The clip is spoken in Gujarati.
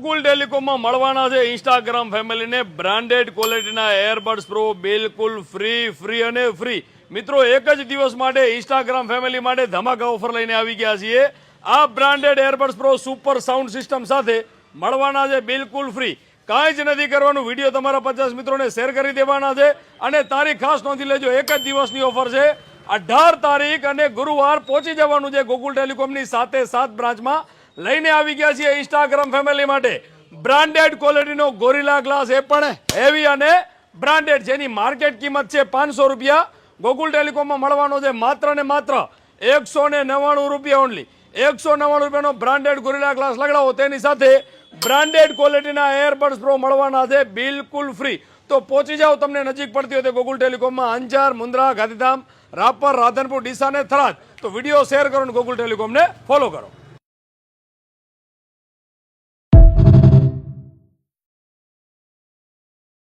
ગોકુલ ટેલિકોમમાં મળવાના છે ઇન્સ્ટાગ્રામ ફેમિલીને બ્રાન્ડેડ ક્વોલિટીના એરબડ્સ પ્રો બિલકુલ ફ્રી અને ફ્રી. મિત્રો એક જ દિવસ માટે ઇન્સ્ટાગ્રામ ફેમિલી માટે ધમાકા ઓફર લઈને આવી ગયા છીએ. આ branded earbuds pro super sound system સાથે મળવાના છે બિલકુલ ફ્રી. કાંઈ જ નથી કરવાનું, વિડીયો તમારા 50 મિત્રોને શેર કરી દેવાના છે અને તારીખ ખાસ નોંધી લેજો, એક જ દિવસની ઓફર છે. 18 તારીખ અને ગુરુવાર પહોંચી જવાનું છે ગોકુલ ટેલિકોમની 7 બ્રાન્ચમાં. લઈને આવી ગયા છીએ ઇન્સ્ટાગ્રામ ફેમિલી માટે બ્રાન્ડેડ ક્વોલિટીનો ગોરિલા ગ્લાસ, એ પણ હેવી અને બ્રાન્ડેડ, જેની માર્કેટ કિંમત છે 500 રૂપિયા. ગોકુલ ટેલિકોમમાં મળવાનો છે માત્ર ને માત્ર 199 રૂપિયા ઓનલી. 199 રૂપિયાનો બ્રાન્ડેડ ગોરિલા ગ્લાસ લગાડો, તેની સાથે બ્રાન્ડેડ ક્વોલિટીના એરબડ્સ પ્રો મળવાના છે બિલકુલ ફ્રી. તો પહોંચી જાઓ, તમને નજીક પડતી હોય તો ગોકુલ ટેલિકોમમાં અંજાર, મુન્દ્રા, ગાંધીધામ, રાપર, રાધનપુર, ડીસા ને થરાદ. તો વિડીયો શેર કરો અને ગોકુલ ટેલિકોમને ફોલો કરો.